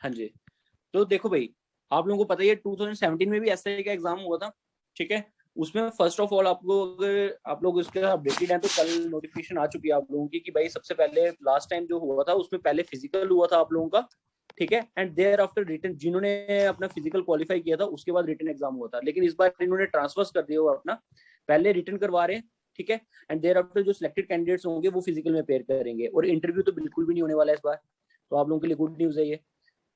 हाँ जी, तो देखो भाई, आप लोगों को पता ही है 2017 में भी एसआई का एग्जाम हुआ था, ठीक है। उसमें फर्स्ट ऑफ ऑल आपको, अगर आप लोग इसके अपडेटेड हैं तो कल नोटिफिकेशन आ चुकी है आप लोगों की कि भाई सबसे पहले लास्ट टाइम जो हुआ था उसमें पहले फिजिकल हुआ था आप लोगों का, ठीक है। एंड देयर आफ्टर रिटन, जिन्होंने अपना फिजिकल क्वालिफाई किया था उसके बाद रिटन एग्जाम हुआ था, लेकिन इस बार इन्होंने ट्रांसफर कर दिया हुआ अपना, पहले रिटन करवा रहे हैं, ठीक है। एंड देयर आफ्टर जो सिलेक्टेड कैंडिडेट्स होंगे वो फिजिकल में पेयर करेंगे, और इंटरव्यू तो बिल्कुल भी नहीं होने वाला है इस बार, तो आप लोगों के लिए गुड न्यूज है ये।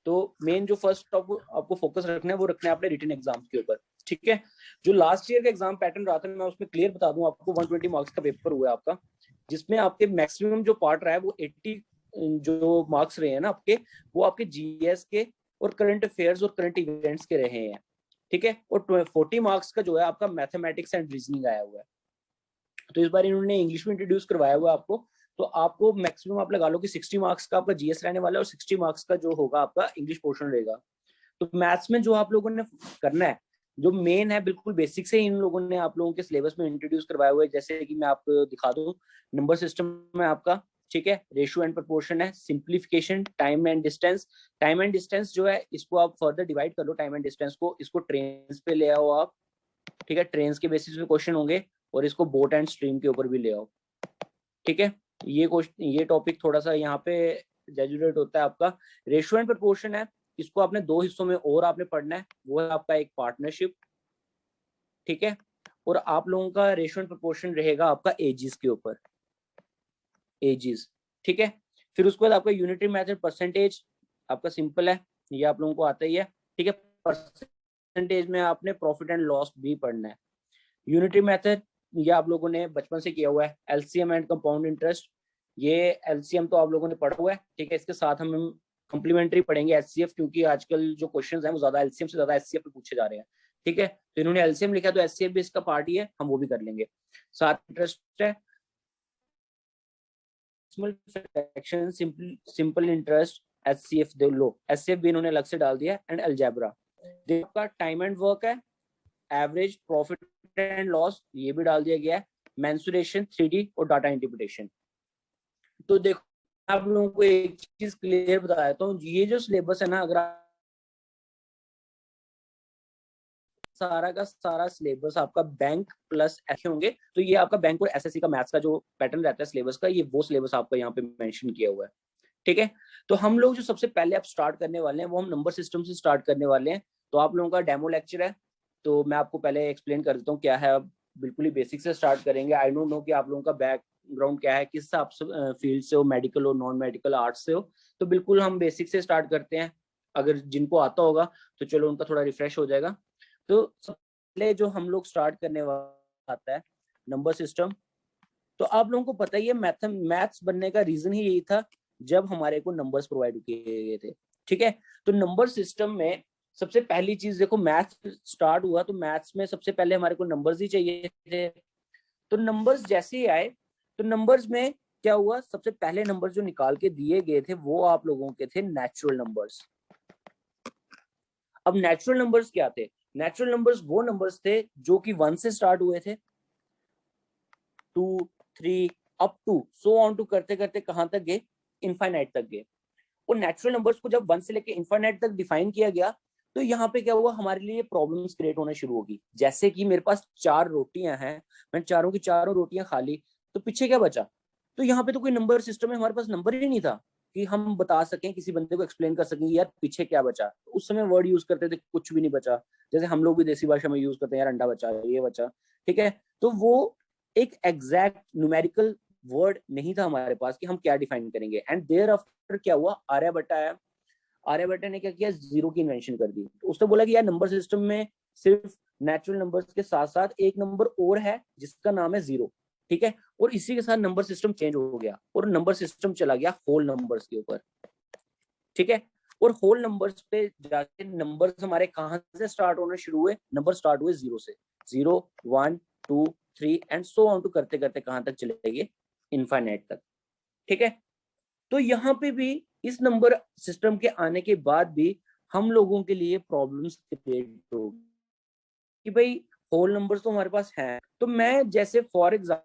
तो मेन जो फर्स्ट आपको फोकस रखना है वो रखना है अपने रिटन एग्जाम के ऊपर, ठीक है। जो लास्ट ईयर का एग्जाम पैटर्न रहा था मैं उसमें क्लियर बता दूं आपको, 120 मार्क्स का पेपर हुआ है आपका, जिसमें आपके मैक्सिमम जो पार्ट रहा है वो 80 जो मार्क्स रहे हैं ना आपके, वो आपके जीएस के और करंट अफेयर्स और करंट इवेंट्स के रहे हैं, ठीक है। और 40 मार्क्स का जो है आपका मैथमेटिक्स एंड रीजनिंग आया हुआ है। तो इस बार इन्होंने इंग्लिश में इंट्रोड्यूस करवाया हुआ है आपको, तो आपको मैक्सिमम आप लगा लो कि 60 मार्क्स का आपका जीएस रहने वाला है और 60 मार्क्स का जो होगा आपका इंग्लिश पोर्शन रहेगा। तो मैथ्स में जो आप लोगों ने करना है, जो मेन है बिल्कुल बेसिक से इन लोगों ने आप लोगों के सिलेबस में इंट्रोड्यूस करवाया हुआ है, जैसे कि मैं आपको दिखा दूं, नंबर सिस्टम में आपका, ठीक है, रेशियो एंड प्रोपोर्शन है, simplification, time and distance. Time and distance जो है इसको आप फर्दर डिवाइड कर लो, टाइम एंड डिस्टेंस को, इसको ट्रेन पे ले आओ आप, ठीक है, ट्रेन के बेसिस पे क्वेश्चन होंगे, और इसको बोट एंड स्ट्रीम के ऊपर भी ले आओ, ठीक है। ये क्वेश्चन, ये टॉपिक थोड़ा सा यहाँ पे एग्जैजुरेट होता है आपका। रेशियो एंड प्रोपोर्शन है, इसको आपने दो हिस्सों में और आपने पढ़ना है, वो है आपका एक पार्टनरशिप, ठीक है, और आप लोगों का रेशियो एंड प्रोपोर्शन रहेगा आपका एजिस के ऊपर, एजिस, ठीक है। फिर उसके बाद आपका यूनिटरी मेथड, परसेंटेज आपका सिंपल है, ये आप लोगों को आता ही है, ठीक है। परसेंटेज में आपने प्रॉफिट एंड लॉस भी पढ़ना है। यूनिटरी मेथड ये आप लोगों ने बचपन से किया हुआ है, एलसीएम एंड कंपाउंड इंटरेस्ट, ये एलसीएम तो आप लोगों ने पढ़ा हुआ है, ठीक है। इसके साथ हम कम्प्लीमेंट्री पढ़ेंगे एचसीएफ, क्योंकि आजकल जो क्वेश्चंस हैं वो ज्यादा एलसीएम से ज्यादा एचसीएफ पे पूछे जा रहे हैं, ठीक है। तो इन्होंने एलसीएम लिखा तो एचसीएफ भी इसका पार्ट ही है, हम वो भी कर लेंगे। साथ इंटरेस्ट है, फ्रैक्शन, सिंपल इंटरेस्ट, एचसीएफ दे लो, एचसीएफ भी इन्होंने अलग से डाल दिया, एंड अलजेब्रा। आपका टाइम एंड वर्क है, एवरेज, प्रॉफिट एंड लॉस ये भी डाल दिया गया है, मेंसुरेशन, 3D और डाटा इंटरप्रिटेशन। तो देखो, आप लोगों को एक चीज क्लियर बता देता हूँ, ये जो सिलेबस है ना, अगर आप सारा का सारा सिलेबस आपका बैंक प्लस ऐसे होंगे, तो ये आपका बैंक और एसएससी का मैथ्स का जो पैटर्न रहता है सिलेबस का, ये वो सिलेबस आपका यहाँ पे मेंशन किया हुआ है, ठीक है। तो हम लोग जो सबसे पहले आप स्टार्ट करने वाले हैं वो हम नंबर सिस्टम से स्टार्ट करने वाले हैं। तो आप लोगों का डेमो लेक्चर है, तो मैं आपको पहले एक्सप्लेन कर देता हूँ क्या है। बिल्कुल ही बेसिक से स्टार्ट करेंगे। आई डोंट नो कि आप लोगों का बैकग्राउंड क्या है, किस हिसाब से फील्ड से हो, मेडिकल हो, नॉन मेडिकल, आर्ट्स से हो, तो बिल्कुल हम बेसिक से स्टार्ट करते हैं। अगर जिनको आता होगा तो चलो उनका थोड़ा रिफ्रेश हो जाएगा। तो पहले जो हम लोग स्टार्ट करने वाला आता है नंबर सिस्टम। तो आप लोगों को पता ही है, मैथ्स बनने का रीजन ही यही था जब हमारे को नंबर्स प्रोवाइड किए गए थे, ठीक है। तो नंबर सिस्टम में सबसे पहली चीज देखो, मैथ्स स्टार्ट हुआ तो मैथ्स में सबसे पहले हमारे को नंबर्स ही चाहिए थे। तो नंबर्स जैसे ही आए, तो नंबर्स में क्या हुआ, सबसे पहले नंबर्स जो निकाल के दिए गए थे वो आप लोगों के थे नेचुरल नंबर्स। अब नेचुरल नंबर्स क्या थे? नेचुरल नंबर्स वो नंबर्स थे जो कि 1 से स्टार्ट हुए थे, 2, 3, up to so on two करते करते कहां तक गए, इनफाइनाइट तक गए। और नेचुरल नंबर्स को जब 1 से लेके इनफाइनाइट तक डिफाइन किया गया, तो यहाँ पे क्या हुआ, हमारे लिए प्रॉब्लम्स क्रिएट होना शुरू होगी। जैसे कि मेरे पास 4 रोटियां हैं, मैंने चारों की चारों रोटियां खा ली, तो पीछे क्या बचा? तो यहाँ पे तो कोई नंबर सिस्टम है, हमारे पास नंबर ही नहीं था कि हम बता सकें, किसी बंदे को एक्सप्लेन कर सकें यार पीछे क्या बचा। तो उस समय वर्ड यूज करते थे, कुछ भी नहीं बचा। जैसे हम लोग भी देसी भाषा में यूज करते हैं, यार अंडा बचा, ये बचा, ठीक है। तो वो एक एग्जैक्ट न्यूमेरिकल वर्ड नहीं था हमारे पास कि हम क्या डिफाइन करेंगे। एंड देयर आफ्टर क्या हुआ, आर्यभट्ट आया। आर्यभट्ट ने क्या किया, जीरो की इन्वेंशन कर दी। तो उसने बोला कि यार नंबर सिस्टम में सिर्फ नेचुरल नंबर्स के साथ साथ एक नंबर और है जिसका नाम है जीरो, ठीक है। और इसी के साथ नंबर सिस्टम चेंज हो गया और नंबर सिस्टम चला गया होल नंबर्स के ऊपर, ठीक है। और होल नंबर्स पे जाके नंबर्स हमारे कहां से स्टार्ट होने शुरू हुए, नंबर स्टार्ट हुए जीरो से। 0, 1, 2, 3 एंड सो ऑन टू करते करते कहां तक चले गए, इनफाइनाइट तक, ठीक है। तो यहाँ पे भी इस नंबर सिस्टम के आने के बाद भी हम लोगों के लिए प्रॉब्लम्स क्रिएट हो कि भाई होल नंबर्स तो हमारे पास हैं, तो मैं जैसे फॉर एग्जाम्पल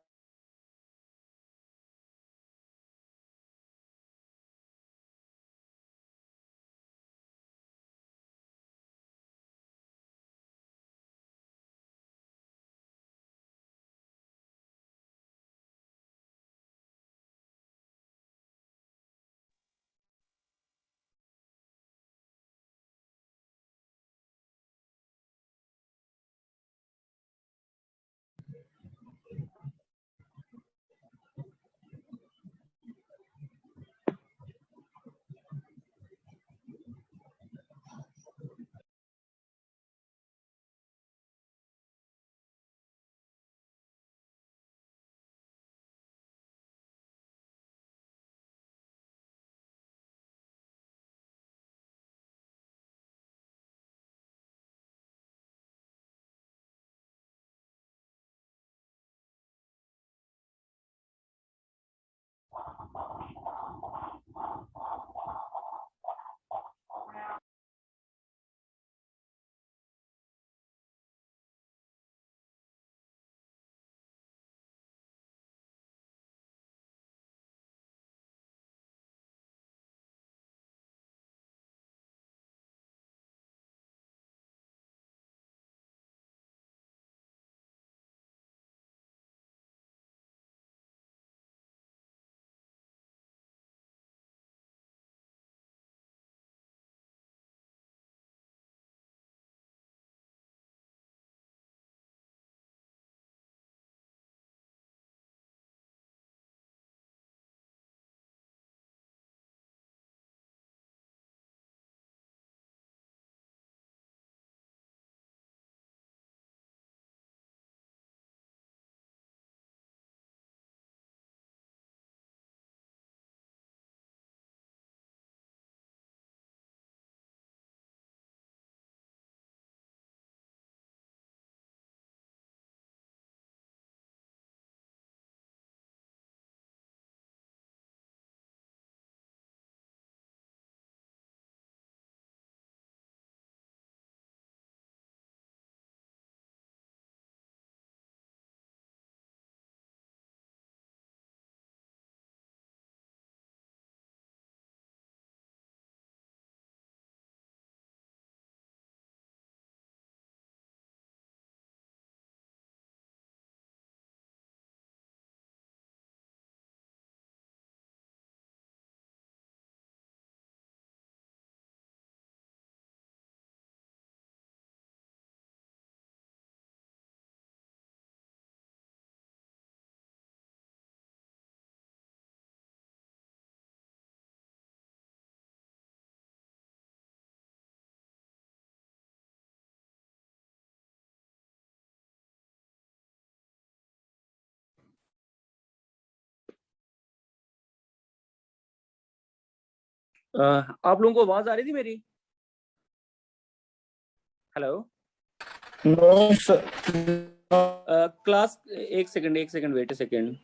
आप लोगों को आवाज आ रही थी मेरी? Hello no sir. क्लास, एक second wait a second.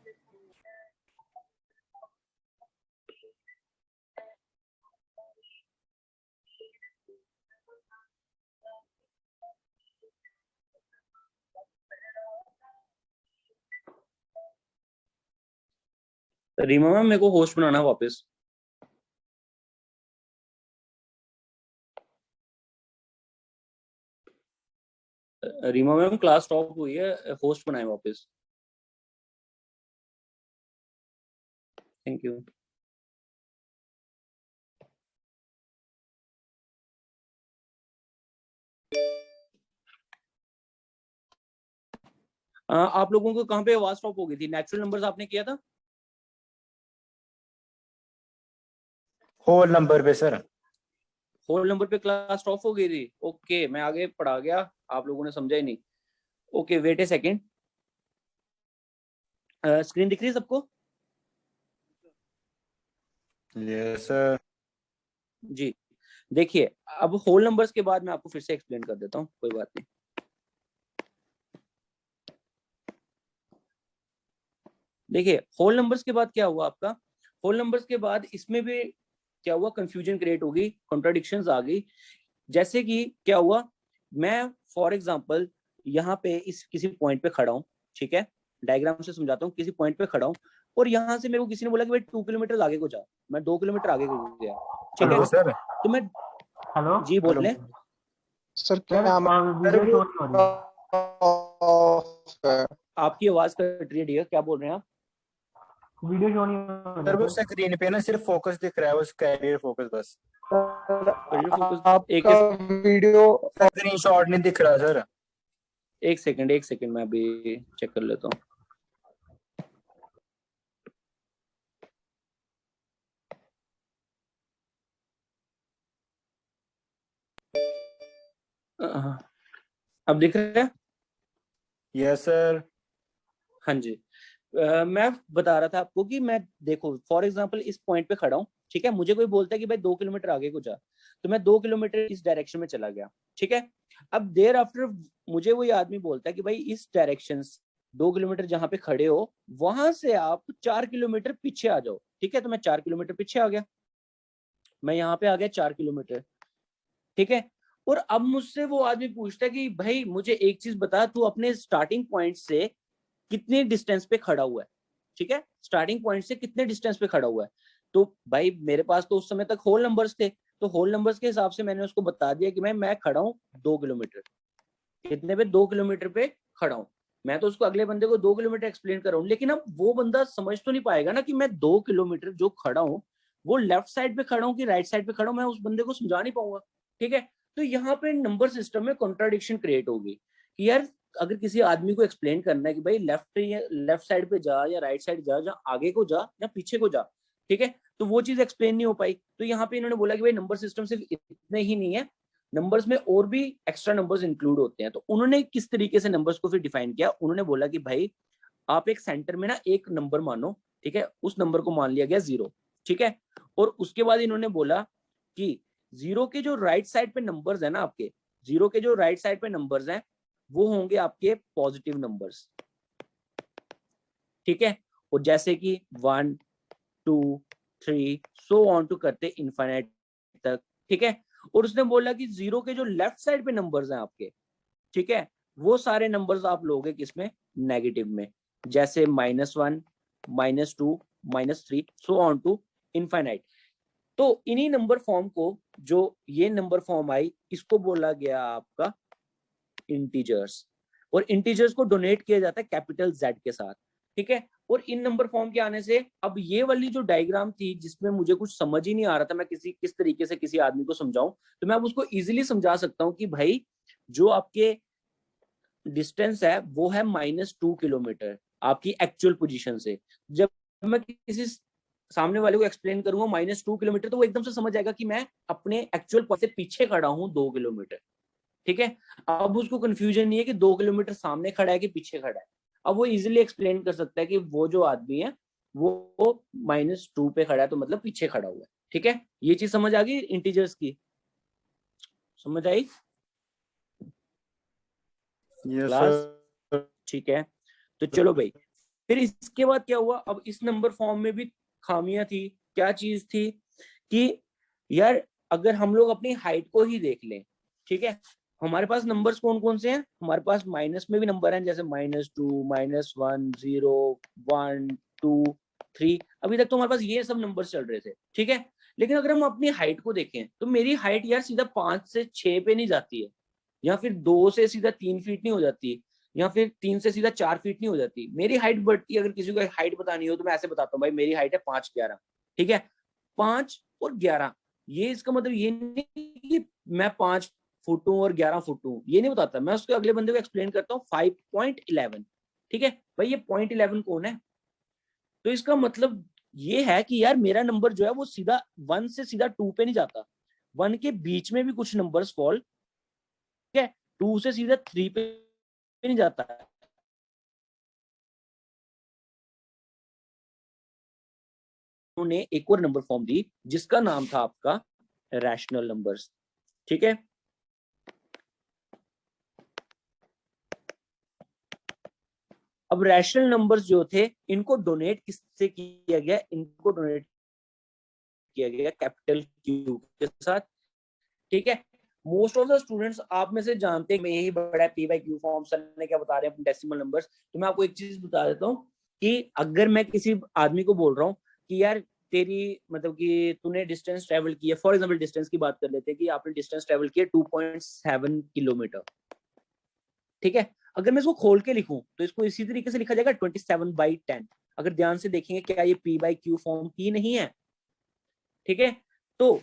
Reema ma'am, मेरे को होस्ट बनाना है वापस। रीमा मैम, क्लास स्टॉप हुई है, होस्ट बनाए वापस। Thank you. आप लोगों को कहाँ पे आवाज स्टॉप हो गई थी? नेचुरल नंबर्स आपने किया था? होल नंबर पे सर। होल नंबर पे क्लास स्टॉप हो गई थी। ओके, मैं आगे पढ़ा गया, आप लोगों ने समझा ही नहीं। ओके, वेट ए सेकंड। स्क्रीन दिख रही है सबको? Yes sir. जी, देखिए, अब होल नंबर्स के बाद मैं आपको फिर से एक्सप्लेन कर देता हूँ, कोई बात नहीं। देखिए, होल नंबर्स के बाद क्या हुआ आपका? होल नंबर्स के बाद इसमें भी क्या हुआ? कंफ्यूजन क्रिएट होगी, कॉन्ट्राडिक्शंस आ गई। जैसे कि क्या हुआ, मैं फॉर एग्जांपल यहाँ पे इस किसी पॉइंट पे खड़ा हूँ, ठीक है, डायग्राम से समझाता हूँ। किसी पॉइंट पे खड़ा हूँ और यहाँ से मेरे को किसी ने बोला कि भाई 2 किलोमीटर आगे को जा। मैं 2 किलोमीटर आगे को गया, ठीक है। Hello sir. तो मैं, हेलो जी हेलो बोले। सर सर, क्या सर वीडियो वो शो नहीं हो रही है। आपकी आवाज कट रही है डियर, क्या बोल रहे हैं आप? वीडियो शो नहीं हो सर वो रही सर। स्क्रीन पे ना सिर्फ फोकस दिख रहा है, उस कैरियर फोकस बस। सर करियर फोकस, एक आपका वीडियो स्क्रीन शॉट नहीं दिख रहा सर। एक सेकंड, मैं अभी चेक कर लेता हूँ। अब दिख रहा है? Yes sir. हाँ जी। मैं बता रहा था आपको कि मैं, देखो फॉर एग्जांपल इस पॉइंट पे खड़ा हूँ, ठीक है। मुझे कोई बोलता है कि भाई 2 किलोमीटर आगे को जा, तो मैं 2 किलोमीटर इस डायरेक्शन में चला गया, ठीक है। अब देर आफ्टर मुझे वही आदमी बोलता है कि भाई इस डायरेक्शन 2 किलोमीटर जहां पे खड़े हो, वहां से आप 4 किलोमीटर पीछे आ जाओ, ठीक है। तो मैं 4 किलोमीटर पीछे आ गया, मैं यहाँ पे आ गया 4 किलोमीटर, ठीक है। और अब मुझसे वो आदमी पूछता है कि भाई मुझे एक चीज बता, तू अपने स्टार्टिंग पॉइंट से कितने डिस्टेंस पे खड़ा हुआ है, ठीक है। स्टार्टिंग पॉइंट से कितने डिस्टेंस पे खड़ा हुआ है? तो भाई मेरे पास तो उस समय तक होल नंबर्स थे, तो होल नंबर्स के हिसाब से मैंने उसको बता दिया कि मैं खड़ा हूँ 2 किलोमीटर। कितने पे? 2 किलोमीटर पे खड़ा हूँ। मैं तो उसको, अगले बंदे को 2 किलोमीटर एक्सप्लेन कर रहा हूँ, लेकिन अब वो बंदा समझ तो नहीं पाएगा ना कि मैं 2 किलोमीटर जो खड़ा हूँ वो लेफ्ट साइड पे खड़ा हूँ कि राइट साइड पे खड़ा हूँ, मैं उस बंदे को समझा नहीं पाऊंगा, ठीक है। तो यहाँ पे नंबर सिस्टम में कॉन्ट्राडिक्शन क्रिएट होगी कि यार, अगर किसी आदमी को एक्सप्लेन करना है कि भाई लेफ्ट साइड पे जा या राइट साइड जा, या आगे को जा या पीछे को जा, ठीक है, तो वो चीज एक्सप्लेन नहीं हो पाई। तो यहाँ पे इन्होंने बोला कि भाई नंबर सिस्टम सिर्फ इतने ही नहीं है, नंबर्स में और भी एक्स्ट्रा नंबर्स इंक्लूड होते हैं। तो उन्होंने किस तरीके से नंबर्स को फिर डिफाइन किया, उन्होंने बोला कि भाई आप एक सेंटर में ना एक नंबर मानो, ठीक है, उस नंबर को मान लिया गया 0, ठीक है। और उसके बाद इन्होंने बोला कि 0 के जो राइट साइड पे नंबर्स है ना आपके, 0 के जो राइट साइड पे नंबर्स हैं वो होंगे आपके पॉजिटिव नंबर्स, ठीक है। और जैसे कि 1 2 3 सो ऑन टू करते इनफाइनाइट तक, ठीक है। और उसने बोला कि 0 के जो लेफ्ट साइड पे नंबर्स हैं आपके, ठीक है, वो सारे नंबर्स आप लोगे किसमें? नेगेटिव में। जैसे -1 -2 -3 सो ऑन टू इनफाइनाइट। तो इन्हीं नंबर फॉर्म को, जो ये नंबर फॉर्म आई, इसको बोला गया आपका इंटीजर्स। और इंटीजर्स को डोनेट किया जाता है कैपिटल जेड के साथ, ठीक है। और इन नंबर फॉर्म के आने से अब ये वाली जो डायग्राम थी जिसमें मुझे कुछ समझ ही नहीं आ रहा था मैं किस तरीके से किसी आदमी को समझाऊं, तो मैं अब उसको इजीली समझा सकता हूं कि भाई जो आपके डिस्टेंस है वो है -2 किलोमीटर आपकी एक्चुअल पोजीशन से। जब मैं किसी सामने वाले को एक्सप्लेन करूंगा -2 किलोमीटर, तो वो एकदम से समझ जाएगा कि मैं अपने एक्चुअल पॉइंट से पीछे खड़ा हूं 2 किलोमीटर, ठीक है। अब उसको कंफ्यूजन नहीं है कि 2 किलोमीटर सामने खड़ा है कि पीछे खड़ा है। अब वो इजिली एक्सप्लेन कर सकता है कि वो जो आदमी है वो -2 पे खड़ा है, तो मतलब पीछे खड़ा हुआ है, ठीक है, ये चीज समझ आ गई इंटीजर्स की, समझ आई यस क्लास? सर। ठीक है, तो चलो भाई, फिर इसके बाद क्या हुआ? अब इस नंबर फॉर्म में भी खामियां थी। क्या चीज थी कि यार अगर हम लोग अपनी हाइट को ही देख लें, ठीक है, हमारे पास नंबर्स कौन कौन से हैं? हमारे पास माइनस में भी नंबर हैं, जैसे -2, -1, 0, 1, 2, 3। अभी तक तो हमारे पास ये सब नंबर चल रहे थे, ठीक है। लेकिन अगर हम अपनी हाइट को देखें तो मेरी हाइट यार सीधा 5 से 6 पे नहीं जाती है, या फिर 2 से सीधा 3 फीट नहीं हो जाती, या फिर 3 से सीधा 4 फीट नहीं हो जाती। मेरी हाइट बढ़ती है। अगर किसी को हाइट बतानी हो तो मैं ऐसे बताता हूँ, भाई मेरी हाइट है 5'11", ठीक है। 5 और 11, ये इसका मतलब ये नहीं कि मैं 5 फुट हूँ और 11 फुट हूँ, ये नहीं बताता। मैं उसके अगले बंदे को एक्सप्लेन करता हूँ 5.11, ठीक है। भाई ये 0.11 कौन है? तो इसका मतलब ये है कि यार मेरा नंबर जो है वो सीधा 1 से सीधा 2 पे नहीं जाता, 1 के बीच में भी कुछ नंबर्स फॉल, ठीक है, 2 से सीधा 3 पे नहीं जाता है। उन्होंने एक और नंबर फॉर्म दी जिसका नाम था आपका रैशनल नंबर्स, ठीक है। अब रैशनल नंबर्स जो थे इनको डोनेट किससे किया गया? इनको डोनेट किया गया कैपिटल क्यू के साथ, ठीक है। मोस्ट ऑफ द स्टूडेंट्स आप में से जानते हैं, मैं यही बड़ा P by Q form, sir ने क्या बता रहे हैं डेसिमल नंबर्स। तो मैं आपको एक चीज बता देता हूँ कि अगर मैं किसी आदमी को बोल रहा हूँ कि यार तेरी मतलब कि तूने डिस्टेंस ट्रेवल किया, फॉर एग्जांपल डिस्टेंस की बात कर लेते हैं कि आपने डिस्टेंस ट्रेवल किया 2.7 किलोमीटर, ठीक है। अगर मैं इसको खोल के लिखूं तो इसको इसी तरीके से लिखा जाएगा 27/10। अगर ध्यान से देखेंगे क्या ये पी बाई क्यू फॉर्म की नहीं है, ठीक है। तो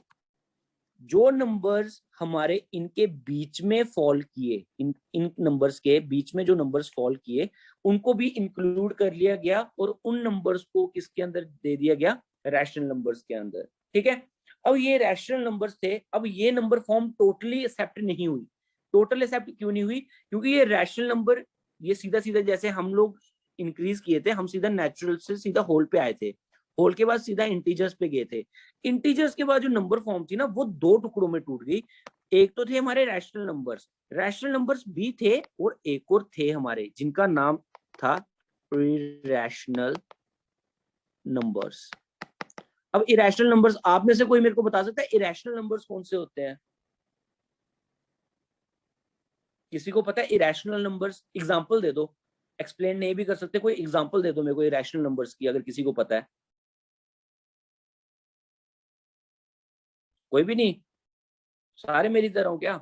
जो नंबर्स हमारे इनके बीच में फॉल किए, इन नंबर्स के बीच में जो नंबर्स फॉल किए उनको भी इंक्लूड कर लिया गया और उन नंबर्स को किसके अंदर दे दिया गया? रैशनल नंबर्स के अंदर, ठीक है। अब ये रैशनल नंबर्स थे, अब ये नंबर फॉर्म टोटली एक्सेप्ट नहीं हुई। टोटल एक्सेप्ट क्यों नहीं हुई? क्योंकि ये रैशनल नंबर, ये सीधा सीधा जैसे हम लोग इंक्रीज किए थे, हम सीधा नेचुरल से सीधा होल पे आए थे, होल के बाद सीधा इंटीजर्स पे गए थे। इंटीजर्स के बाद जो नंबर फॉर्म थी ना वो दो टुकड़ों में टूट गई। एक तो थे हमारे रैशनल नंबर्स भी थे, और एक और थे हमारे जिनका नाम था इरैशनल नंबर्स। अब इरैशनल नंबर्स आप में से कोई मेरे को बता सकता है इरैशनल नंबर्स कौन से होते हैं? किसी को पता है इरैशनल नंबर्स? एग्जांपल दे दो। एक्सप्लेन नहीं भी कर सकते, कोई एग्जांपल दे दो मेरे को इरैशनल नंबर्स की, अगर किसी को पता है। कोई भी नहीं? सारे मेरी तरह हो क्या?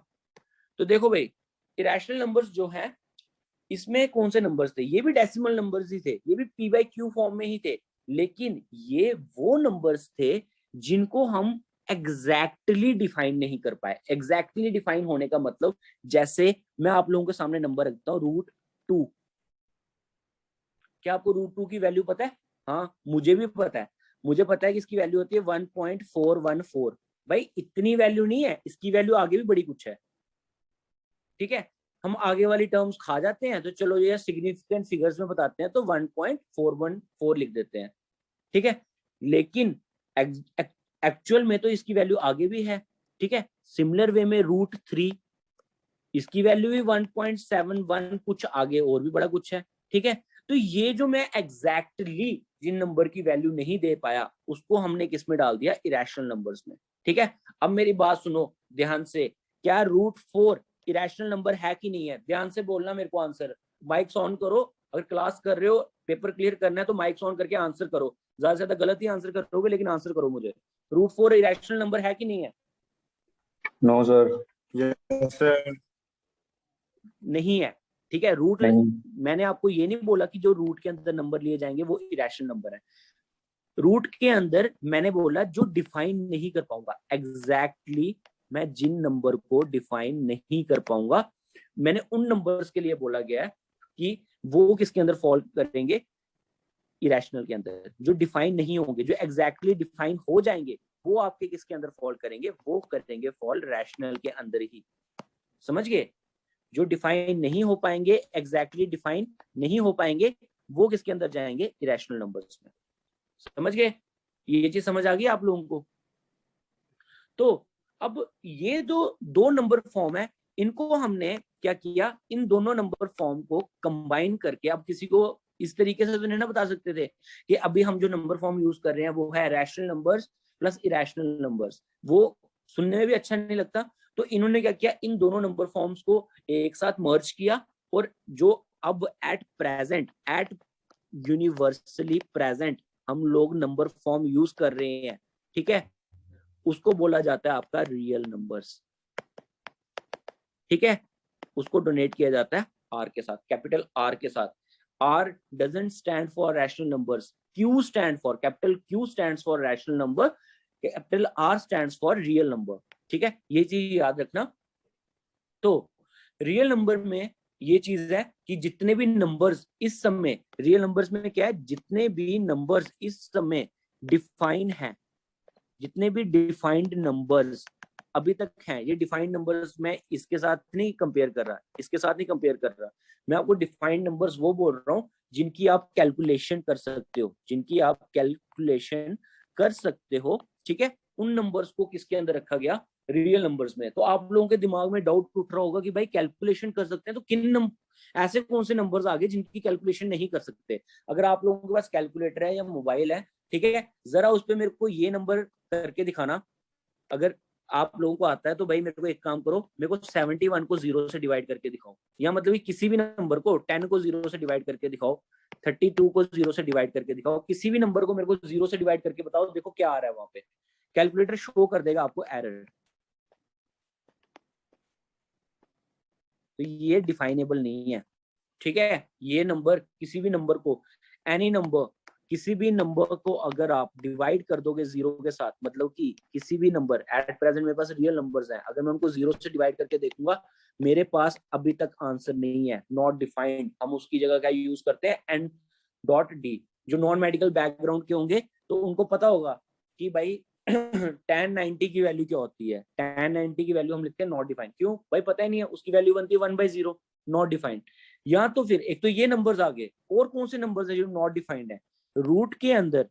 तो देखो भाई, इरैशनल नंबर्स जो है इसमें कौन से नंबर्स थे? ये भी डेसिमल नंबर्स ही थे, ये भी पी बाई क्यू फॉर्म में ही थे, लेकिन ये वो नंबर्स थे जिनको हम एग्जैक्टली डिफाइन नहीं कर पाए। एग्जैक्टली डिफाइन होने का मतलब, जैसे मैं आप लोगों के सामने नंबर रखता हूँ √2। क्या आपको √2 की वैल्यू पता है? हाँ, मुझे भी पता है। मुझे पता है कि इसकी वैल्यू होती है 1.414। भाई इतनी वैल्यू नहीं है, इसकी वैल्यू आगे भी बड़ी कुछ है, ठीक है। हम आगे वाली टर्म्स खा जाते हैं, तो चलो ये सिग्निफिकेंट फिगर्स में बताते हैं तो 1.414 लिख देते हैं, ठीक है। लेकिन एक्चुअल में तो इसकी वैल्यू आगे भी है, ठीक है। सिमिलर वे में √3, इसकी वैल्यू भी 1.71 कुछ आगे और भी बड़ा कुछ है, ठीक है। तो ये जो मैं एग्जैक्टली जिन नंबर की वैल्यू नहीं दे पाया उसको हमने किस में डाल दिया? इरेशनल नंबर्स में, ठीक है। अब मेरी बात सुनो ध्यान से, क्या √4 इरेशनल नंबर है कि नहीं है? ध्यान से बोलना मेरे को आंसर। माइक्स ऑन करो, अगर क्लास कर रहे हो, पेपर क्लियर करना है तो माइक्स ऑन करके आंसर करो। ज्यादा से ज्यादा गलत ही आंसर करोगे, लेकिन आंसर करो मुझे। √4 इरेशनल नंबर है कि नहीं है? No sir. Yes sir. नहीं है, ठीक है। रूट, नहीं। मैंने आपको ये नहीं बोला कि जो रूट के अंदर नंबर लिए जाएंगे वो इरेशनल नंबर है। रूट के अंदर मैंने बोला जो डिफाइन नहीं कर पाऊंगा, एग्जैक्टली मैं जिन नंबर को डिफाइन नहीं कर पाऊंगा, मैंने उन नंबर्स के लिए बोला गया है कि वो किसके अंदर फॉल करेंगे? इरेशनल के अंदर। जो डिफाइन नहीं होंगे, जो एग्जैक्टली डिफाइन हो जाएंगे, वो आपके किसके अंदर फॉल करेंगे? वो करेंगे फॉल रैशनल के अंदर ही। समझ गए? जो डिफाइन नहीं हो पाएंगे, एग्जैक्टली डिफाइन नहीं हो पाएंगे, वो किसके अंदर जाएंगे? इरेशनल नंबर्स में। समझ गए? ये चीज समझ आ गई आप लोगों को? तो अब ये जो दो नंबर फॉर्म है, इनको हमने क्या किया, इन दोनों नंबर फॉर्म को कंबाइन करके, अब किसी को इस तरीके से तो नहीं ना बता सकते थे कि अभी हम जो नंबर फॉर्म यूज कर रहे हैं वो है rational numbers plus irrational numbers, वो सुनने में भी अच्छा नहीं लगता। तो इन्होंने क्या किया, इन दोनों नंबर फॉर्म्स को एक साथ मर्ज किया, और जो अब at present, at universally present हम लोग नंबर फॉर्म यूज कर रहे हैं, ठीक है, उसको बोला जाता है आपका रियल नंबर्स। ठीक है, उसको डोनेट किया जाता है आर के साथ, कैपिटल आर के साथ। R doesn't stand for rational numbers, Q stand for, capital Q stands for rational number, capital R stands for real number. ठीक है, ये चीज याद रखना। तो रियल नंबर में ये चीज है कि जितने भी नंबर्स इस समय, रियल नंबर्स में क्या है, जितने भी नंबर्स इस समय डिफाइन है, जितने भी डिफाइंड नंबर्स अभी तक हैं, ये डिफाइंड नंबर्स मैं इसके साथ नहीं कंपेयर कर रहा, इसके साथ नहीं कंपेयर कर रहा, मैं आपको डिफाइंड नंबर्स वो बोल रहा हूँ जिनकी आप कैलकुलेशन कर सकते हो, जिनकी आप कैलकुलेशन कर सकते हो। ठीक है, उन नंबर्स को किसके अंदर रखा गया, रियल नंबर्स में। तो आप लोगों के दिमाग में डाउट उठ रहा होगा कि भाई कैलकुलेशन कर सकते हैं तो किन ऐसे कौन से नंबर्स आगे जिनकी कैलकुलेशन नहीं कर सकते। अगर आप लोगों के पास कैलकुलेटर है या मोबाइल है, ठीक है, जरा उस पर मेरे को ये नंबर करके दिखाना। अगर आप लोगों को आता है तो भाई मेरे को एक काम करो, मेरे को 71 को 0 से डिवाइड करके दिखाओ, या मतलब किसी भी नंबर को 10 को 0 से डिवाइड करके दिखाओ, 32 को 0 से डिवाइड करके दिखाओ, किसी भी नंबर को मेरे को 0 से डिवाइड करके बताओ, देखो क्या आ रहा है वहां पे। कैलकुलेटर शो कर देगा आपको एरर। तो ये डिफाइनेबल नहीं है। ठीक है, ये नंबर किसी भी नंबर को, एनी नंबर, किसी भी नंबर को अगर आप डिवाइड कर दोगे 0 के साथ, मतलब कि किसी भी नंबर, एट प्रेजेंट मेरे पास रियल नंबर्स हैं, अगर मैं उनको 0 से डिवाइड करके देखूंगा, मेरे पास अभी तक आंसर नहीं है, नॉट डिफाइंड। हम उसकी जगह क्या यूज करते हैं, एन डॉट डी। जो नॉन मेडिकल बैकग्राउंड के होंगे तो उनको पता होगा कि भाई tan 90 की वैल्यू क्या होती है। tan 90 की वैल्यू हम लिखते हैं नॉट डिफाइंड, क्यों भाई पता ही नहीं है, उसकी वैल्यू बनती है 1/0, नॉट डिफाइंड। या तो फिर एक तो ये नंबर्स आ गए, और कौन से नंबर्स है जो नॉट डिफाइंड है, रूट के अंदर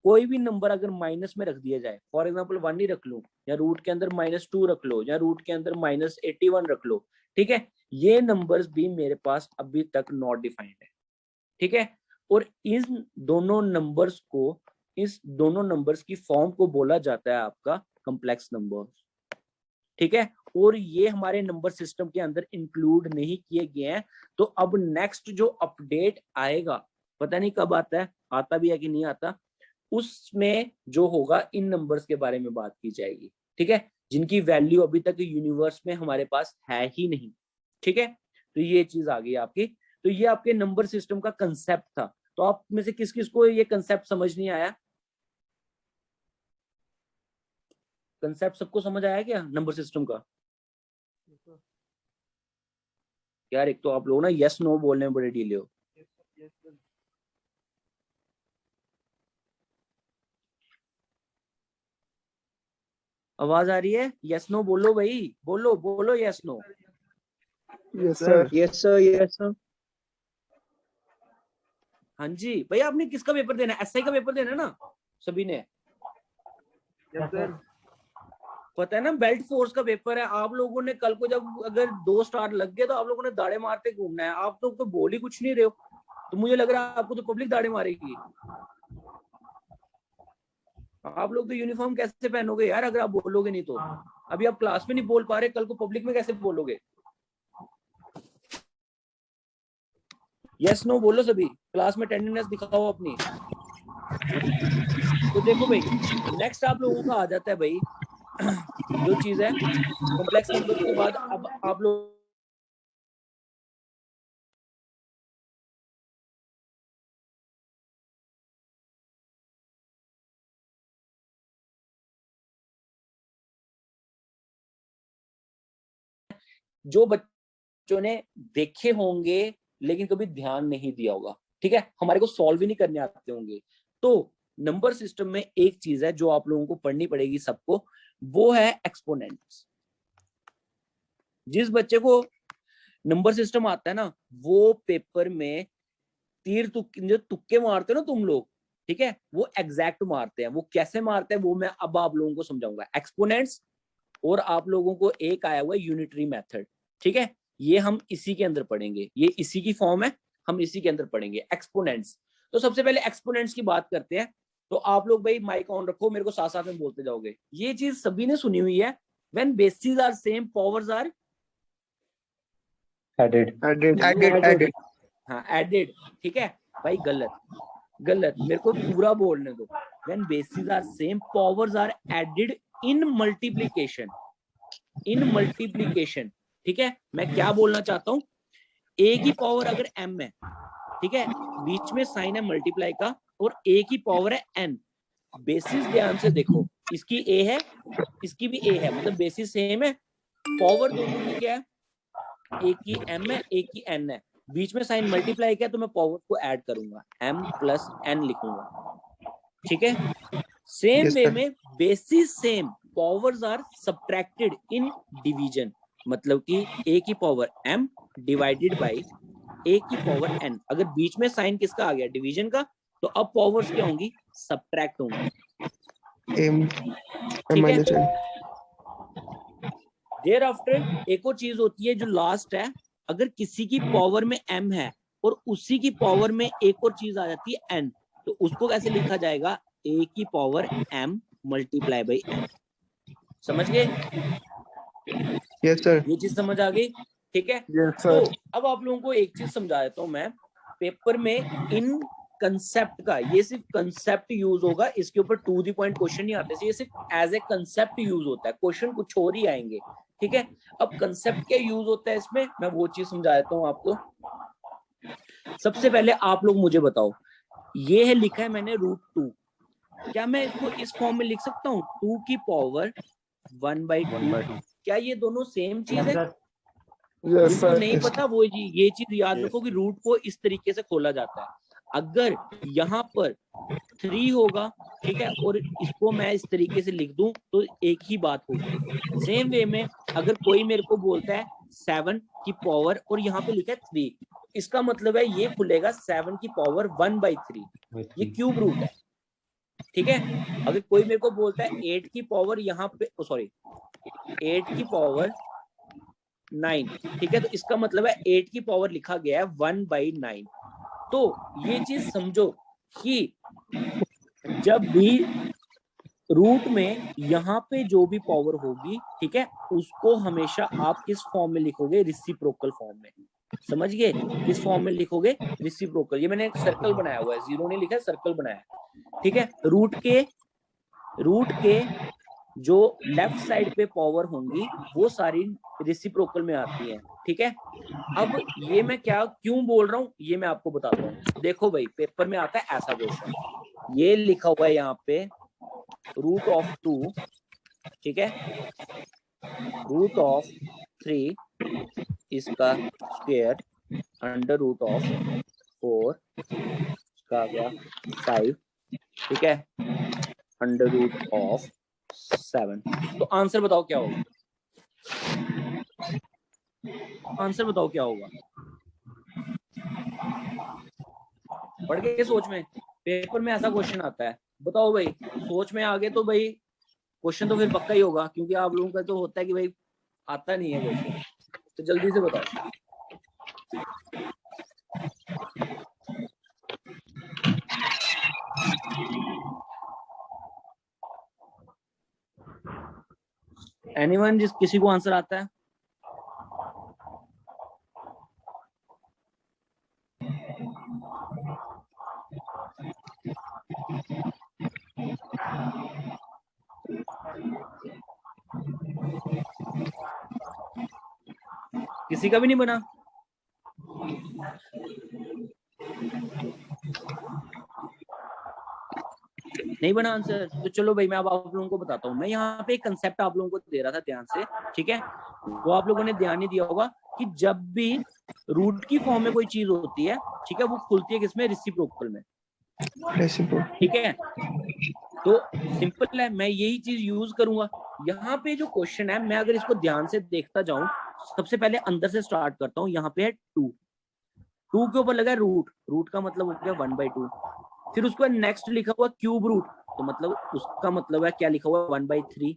कोई भी नंबर अगर माइनस में रख दिया जाए, फॉर एग्जांपल 1 ही रख लो, या रूट के अंदर -2 रख लो, या रूट के अंदर -81 रख लो, ठीक है, ये नंबर्स भी मेरे पास अभी तक नॉट डिफाइंड है। ठीक है, और इन दोनों नंबर्स को, इस दोनों नंबर्स की फॉर्म को बोला जाता है आपका कॉम्प्लेक्स नंबर। ठीक है, और ये हमारे नंबर सिस्टम के अंदर इंक्लूड नहीं किए गए हैं। तो अब नेक्स्ट जो अपडेट आएगा, पता नहीं कब आता है, आता भी है कि नहीं आता, उसमें जो होगा इन नंबर्स के बारे में बात की जाएगी। ठीक है, जिनकी वैल्यू अभी तक यूनिवर्स में हमारे पास है ही नहीं। ठीक है, तो ये चीज आ गई आपकी। तो ये आपके नंबर सिस्टम का कंसेप्ट था। तो आप में से किस किस को ये कंसेप्ट समझ नहीं आया? कंसेप्ट सबको समझ आया क्या नंबर सिस्टम का? यार एक तो आप लोग ना यस नो बोलने में बड़े ढीले हो। आवाज आ रही है? यस नो बोलो भाई, बोलो बोलो yes no. Yes, sir. Yes, sir. Yes, sir. हाँ जी भाई, आपने किसका पेपर देना है? एसआई का पेपर देना है ना सभी ने? Yes, sir. पता है ना, बेल्ट फोर्स का पेपर है। आप लोगों ने कल को जब अगर 2 स्टार लग गए तो आप लोगों ने दाड़े मारते घूमना है। आप तो बोल ही कुछ नहीं रहे हो, तो मुझे लग रहा है आपको तो पब्लिक दाड़े मारेगी। आप लोग तो यूनिफॉर्म कैसे पहनोगे यार अगर आप बोलोगे नहीं तो? अभी आप क्लास में नहीं बोल पा रहे, कल को पब्लिक में कैसे बोलोगे? यस नो बोलो सभी, क्लास में अटेंडेंस दिखाओ अपनी। तो देखो भाई, नेक्स्ट आप लोगों का आ जाता है भाई जो चीज है कॉम्प्लेक्स नंबर के बाद। अब आप लोग जो बच्चों ने देखे होंगे लेकिन कभी ध्यान नहीं दिया होगा, ठीक है, हमारे को सॉल्व ही नहीं करने आते होंगे। तो नंबर सिस्टम में एक चीज है जो आप लोगों को पढ़नी पड़ेगी सबको, वो है एक्सपोनेंट्स। जिस बच्चे को नंबर सिस्टम आता है ना, वो पेपर में तीर जो तुक्के मारते हो ना तुम लोग, ठीक है, वो एग्जैक्ट मारते हैं। वो कैसे मारते हैं वो मैं अब आप लोगों को समझाऊंगा। एक्सपोनेंट्स और आप लोगों को एक आया हुआ है यूनिटरी मेथड, ठीक है, ये हम इसी के अंदर पढ़ेंगे, ये इसी की फॉर्म है, हम इसी के अंदर पढ़ेंगे एक्सपोनेंट्स। तो सबसे पहले एक्सपोनेंट्स की बात करते हैं। तो आप लोग भाई माइक ऑन रखो, मेरे को साथ साथ में बोलते जाओगे। ये चीज सभी ने सुनी हुई है, when bases are same powers are Added. Added. हाँ एडेड, ठीक है भाई, गलत, मेरे को पूरा बोलने दो। When bases are same powers are added in multiplication, ठीक है। मैं क्या बोलना चाहता हूँ, ए की पावर अगर m है, ठीक है, बीच में साइन है मल्टीप्लाई का, और ए की पावर है n, बेसिस ध्यान से देखो, इसकी a है, इसकी भी a है, मतलब बेसिस सेम है, पावर दोनों की क्या है, एक की m है, एक की n है, बीच में साइन मल्टीप्लाई किया तो मैं पावर को ऐड करूंगा, m प्लस n लिखूंगा, ठीक है। सेम वे में bases same powers are subtracted in division, मतलब कि a की power m divided by a की पावर n। अगर बीच में साइन किसका आ गया, डिवीजन का, तो अब पावर्स क्या होंगी, सब्ट्रैक्ट होंगी, ठीक है। देयर आफ्टर एक और चीज होती है जो लास्ट है, अगर किसी की पावर में m है और उसी की पावर में एक और चीज आ जाती है n, तो उसको कैसे लिखा जाएगा, a की power m multiply by n। समझ गए? Yes, sir. ये चीज समझ आ गई, ठीक है। Yes, तो sir. अब आप लोगों को एक चीज समझा देता हूं मैं, पेपर में इन कंसेप्ट का, ये सिर्फ कंसेप्ट यूज होगा, इसके ऊपर टू द पॉइंट क्वेश्चन नहीं आते, ये सिर्फ एज ए कंसेप्ट यूज होता है, क्वेश्चन कुछ और ही आएंगे, ठीक है। अब कंसेप्ट क्या यूज होता है इसमें, मैं वो चीज समझा देता हूँ आपको। सबसे पहले आप लोग मुझे बताओ, ये है लिखा है मैंने √2, क्या मैं इसको इस फॉर्म में लिख सकता हूँ, 2 की पावर 1/2? क्या ये दोनों सेम चीज है? Yes, जिनको sir. नहीं पता वो जी ये चीज याद रखो कि रूट को इस तरीके से खोला जाता है। अगर यहाँ पर 3 होगा, ठीक है, और इसको मैं इस तरीके से लिख दूं तो एक ही बात होगी। सेम वे में अगर कोई मेरे को बोलता है 7 की पावर और यहाँ पे लिखा है 3, इसका मतलब है ये खुलेगा 7 की पावर 1/3, ये क्यूब रूट है, ठीक है। अगर कोई मेरे को बोलता है 8 की पावर यहाँ पे, सॉरी 8 की पावर 9, ठीक है, तो इसका मतलब है 8 की पावर लिखा गया है 1/9। तो ये चीज समझो कि जब भी रूट में यहाँ पे जो भी पावर होगी, ठीक है, उसको हमेशा आप किस फॉर्म में लिखोगे, रेसिप्रोकल फॉर्म में। समझ गए? किस फॉर्म में लिखोगे, रेसिप्रोकल। ये मैंने एक सर्कल बनाया हुआ है, जीरो नहीं लिखा है, सर्कल बनाया है, ठीक है। रूट के जो लेफ्ट साइड पे पावर होंगी वो सारी रेसिप्रोकल में आती हैं, ठीक है। अब ये मैं क्या क्यों बोल रहा हूँ ये मैं आपको बताता हूँ। देखो भाई पेपर में आता है ऐसा क्वेश्चन, ये लिखा हुआ है यहाँ पे √2, ठीक है, √3 इसका स्क्वायर √4 इसका आ गया 5, ठीक है, √7। तो आंसर बताओ क्या होगा, आंसर बताओ क्या होगा। पढ़ के सोच में, पेपर में ऐसा क्वेश्चन आता है, बताओ भाई, सोच में आ गए तो भाई क्वेश्चन तो फिर पक्का ही होगा, क्योंकि आप लोगों का तो होता है कि भाई आता नहीं है क्वेश्चन, तो जल्दी से बताओ। एनीवन, जिस किसी को आंसर आता है? किसी का भी नहीं बना? नहीं बना आंसर? तो चलो भाई मैं अब आप लोगों को बताता हूँ। मैं यहाँ पे एक कंसेप्ट आप लोगों को दे रहा था ध्यान से, ठीक है, वो आप लोगों ने ध्यान नहीं दिया होगा कि जब भी रूट की फॉर्म में कोई चीज होती है, ठीक है, वो खुलती है किसमें, रेसिप्रोकल में, ठीक है। तो सिंपल है, मैं यही चीज यूज करूंगा। यहाँ पे जो क्वेश्चन है, मैं अगर इसको ध्यान से देखता जाऊं, सबसे पहले अंदर से स्टार्ट करता हूँ। यहाँ पे है 2 के ऊपर लगा रूट का मतलब हो गया 1/2, फिर उसके बाद नेक्स्ट लिखा हुआ क्यूब रूट, तो मतलब उसका मतलब है क्या लिखा हुआ 1/3,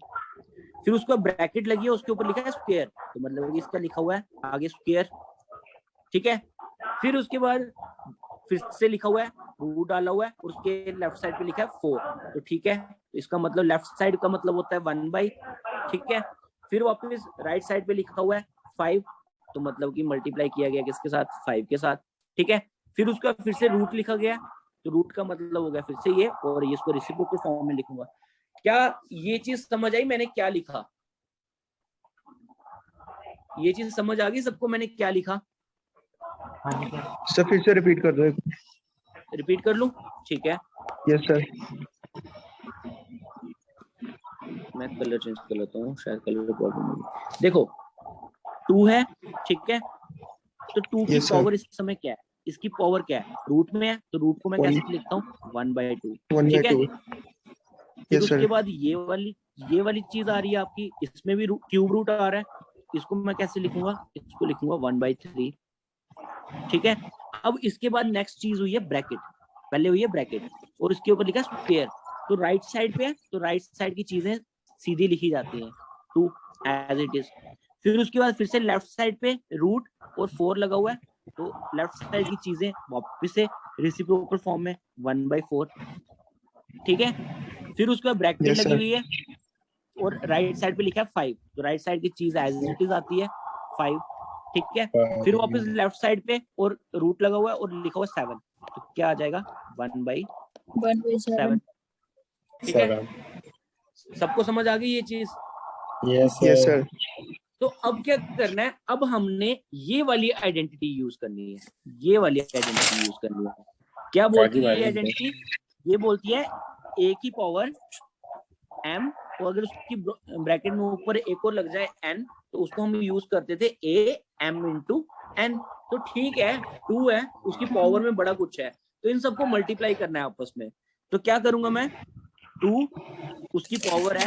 फिर उसका ब्रैकेट लगी है, उसके ऊपर लिखा है स्क्वायर, तो मतलब कि इसका लिखा हुआ है आगे स्क्वायर, ठीक है। फिर उसके बाद फिर से लिखा हुआ है, रूट डाला हुआ है, और उसके लेफ्ट साइड पे लिखा है 4, तो ठीक है, तो इसका मतलब लेफ्ट साइड का मतलब होता है 1/, ठीक है। फिर वापस राइट साइड पे लिखा हुआ है 5, तो मतलब कि मल्टीप्लाई किया गया किसके साथ, 5 के साथ, ठीक है। फिर उसका फिर से रूट लिखा गया, तो रूट का मतलब हो गया फिर से ये, और ये इसको रेसिप्रोकल फॉर्म में लिखूंगा। क्या ये चीज समझ आई मैंने क्या लिखा? ये चीज समझ आ गई सबको मैंने क्या लिखा? सर फिर से रिपीट कर दो। रिपीट कर लूं? ठीक है, यस सर। मैं कलर चेंज कर लेता हूँ, शायद कलर प्रॉब्लम होगी। देखो 2 है, ठीक है, तो 2 की Yes, sir. पावर इस समय क्या है, इसकी पावर क्या है, रूट में है, तो रूट को मैं One. कैसे लिखता हूँ, 1/2, 1/2. ठीक है। फिर Yes, sir. उसके बाद ये वाली चीज आ रही है आपकी, इसमें भी क्यूब रूट आ रहा है, इसको मैं कैसे लिखूंगा, इसको लिखूंगा 1/3, ठीक है। अब इसके बाद नेक्स्ट चीज हुई है ब्रैकेट, पहले हुई है ब्रैकेट और इसके ऊपर लिखा स्क्वायर, तो राइट साइड पे है, तो राइट साइड की चीजें सीधी लिखी जाती हैं 2 एज इट इज। फिर उसके बाद फिर से लेफ्ट साइड पे रूट और 4 लगा हुआ है, तो लेफ्ट साइड की चीजें वापस से रेसिप्रोकल फॉर्म में 1/4, ठीक है। फिर उसके बाद ब्रैकेट Yes, लगी sir. हुई है और राइट साइड पे लिखा है 5, तो राइट साइड की चीज एज इट इज आती है 5, ठीक है। फिर वापस लेफ्ट साइड पे और रूट लगा हुआ है और लिखा हुआ 7, तो क्या आ जाएगा 1/7, ठीक है। सबको समझ आ गई ये चीज? Yes, Yes, sir. sir. तो अब क्या करना है, अब हमने ये वाली आइडेंटिटी यूज करनी है, ये वाली आइडेंटिटी यूज करनी है। क्या बोलती है ये आइडेंटिटी? ये बोलती है a की पावर m, तो अगर उसकी ब्रैकेट में ऊपर एक और लग जाए n, तो उसको हम यूज करते थे a m into n, तो ठीक है 2 है, उसकी पावर में बड़ा कुछ है, तो इन सबको मल्टीप्लाई करना है आपस में। तो क्या करूंगा मैं, 2 उसकी पावर है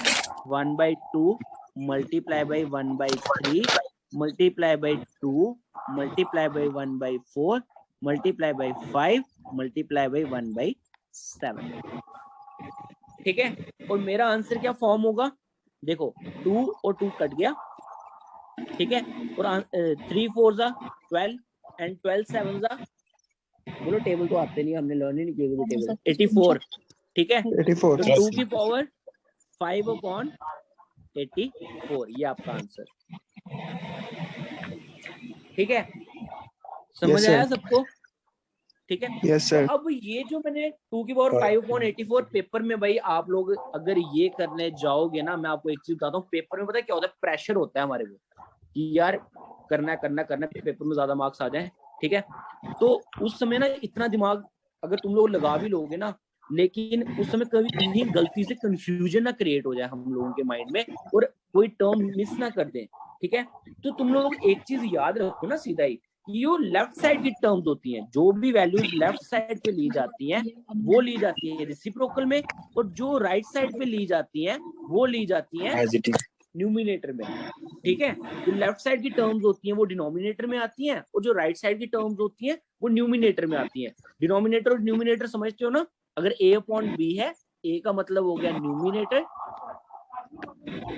1/2 multiply by 1/3 multiply by 2 multiply by 1/4 multiply by 5 multiply by 1/7, ठीक है। और मेरा आंसर क्या फॉर्म होगा, देखो 2 और 2 कट गया, ठीक है, और 3 4 जा 12 एंड 12 7 जा, बोलो टेबल तो आते नहीं, हमने लर्न ही नहीं किया टेबल, 84, ठीक है। 84. तो 2 की पावर 5/84, ये आपका आंसर, ठीक है। समझ Yes, आया sir. सबको? ठीक है। Yes, तो sir. अब ये जो मैंने 2 की पावर 5/84 पेपर में, भाई आप लोग अगर ये करने जाओगे ना, मैं आपको एक चीज बताता हूँ, पेपर में पता है क्या होता है, प्रेशर होता है हमारे को कि यार करना है करना करना है, पेपर में ज्यादा मार्क्स आ जाए, ठीक है। तो उस समय ना इतना दिमाग अगर तुम लोग लगा भी लोगे ना, लेकिन उस समय कभी कहीं गलती से कंफ्यूजन ना क्रिएट हो जाए हम लोगों के माइंड में और कोई टर्म मिस ना कर दें, ठीक है। तो तुम लोग एक चीज याद रखो ना सीधा ही, यो लेफ्ट साइड की टर्म्स होती हैं, जो भी वैल्यूज लेफ्ट साइड पे ली जाती हैं वो ली जाती है रेसिप्रोकल में, और जो राइट साइड पे ली जाती हैं वो ली जाती हैं As it is. न्यूमिनेटर में, ठीक है। जो लेफ्ट साइड की टर्म्स होती हैं वो डिनोमिनेटर में आती हैं, और जो राइट साइड की टर्म्स होती हैं वो न्यूमिनेटर में आती हैं। डिनोमिनेटर और न्यूमिनेटर समझते हो ना, अगर a/b है, a का मतलब हो गया न्यूमिनेटर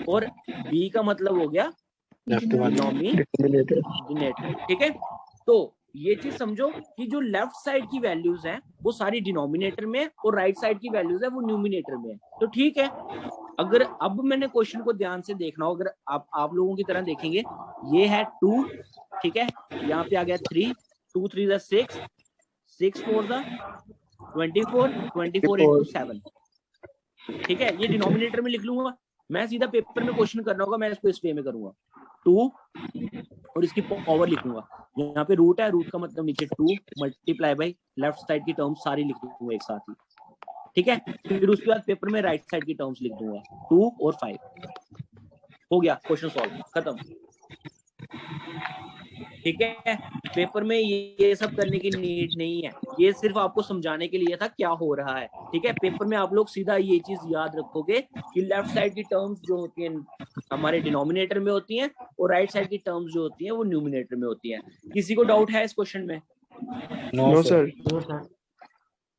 और b का मतलब हो गया डिनोमिनेटर, ठीक है। तो ये चीज समझो कि जो लेफ्ट साइड की वैल्यूज हैं वो सारी डिनोमिनेटर में है और राइट साइड की वैल्यूज है वो न्यूमिनेटर में है, तो ठीक है। अगर अब मैंने क्वेश्चन को ध्यान से देखना हो, अगर आप लोगों की तरह देखेंगे, ये है 2, ठीक है, यहाँ पे आ गया 3, 2 3 6, 6 4 24, 24 into 7, ठीक है। ये डिनोमिनेटर में लिख लूंगा मैं, सीधा पेपर में क्वेश्चन करना होगा, मैं इसको इस वे में करूंगा, 2 और इसकी पावर लिखूंगा, यहाँ पे रूट है, रूट का मतलब नीचे 2 मल्टीप्लाई बाई लेफ्ट साइड की टर्म्स सारी लिख दूंगा एक साथ ही, ठीक है। फिर उसके बाद पेपर में राइट साइड की टर्म्स लिख दूंगा 2 और 5, हो गया क्वेश्चन सॉल्व, खत्म, ठीक है। पेपर में ये सब करने की नीड नहीं है, ये सिर्फ आपको समझाने के लिए था क्या हो रहा है, ठीक है। पेपर में आप लोग सीधा ये चीज याद रखोगे कि लेफ्ट साइड की टर्म्स जो होती हैं हमारे डिनोमिनेटर में होती हैं और राइट साइड की टर्म्स जो होती हैं वो न्यूमिनेटर में होती हैं। किसी को डाउट है इस क्वेश्चन में? No, sir.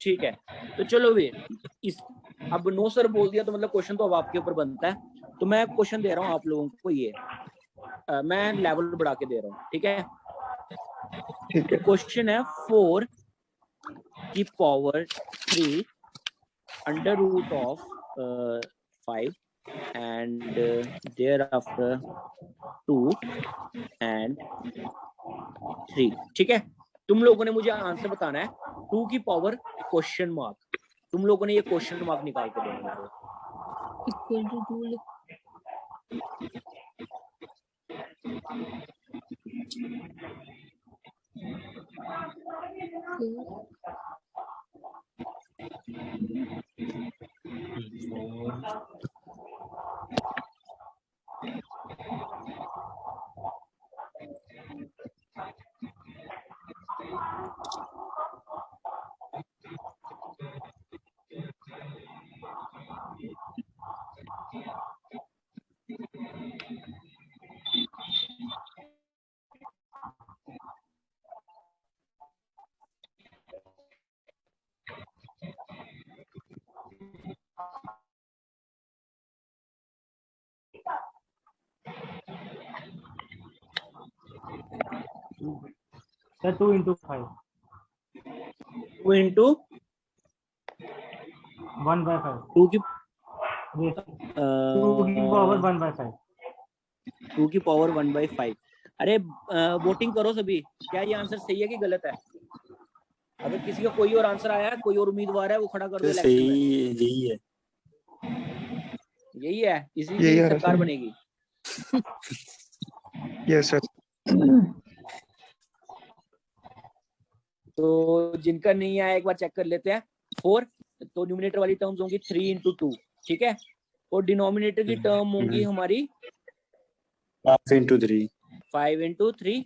ठीक है, तो चलो वे इस अब नो सर बोल दिया तो मतलब क्वेश्चन तो अब आपके ऊपर बनता है, तो मैं क्वेश्चन दे रहा हूँ आप लोगों को, ये मैं लेवल बढ़ा के दे रहा हूँ, ठीक है। ठीक है। क्वेश्चन है 4 की power 3 under root of 5 and thereafter 2 and 3, ठीक है। तुम लोगों ने मुझे आंसर बताना है 2 की पावर क्वेश्चन मार्क। तुम लोगों ने ये क्वेश्चन मार्क निकाल के देना है। Equal to 2 Sir, 2 into 5. 2 into 1 by 5. 2 की 2 की power 1 by 5. 2 की पावर 1/5। अरे वोटिंग करो सभी, क्या ये आंसर सही है कि गलत है? अगर किसी का कोई और आंसर आया है, कोई और उम्मीदवार है, वो खड़ा कर दो। इलेक्शन में यही है, यही है, इसी यही की है सरकार सर। बनेगी। Yes sir. तो जिनका नहीं आया एक बार चेक कर लेते हैं। 4 तो न्यूमिनेटर वाली टर्म्स होंगी 3 into 2, ठीक है। और डिनोमिनेटर की टर्म होंगी हमारी 5 into 3 5 into 3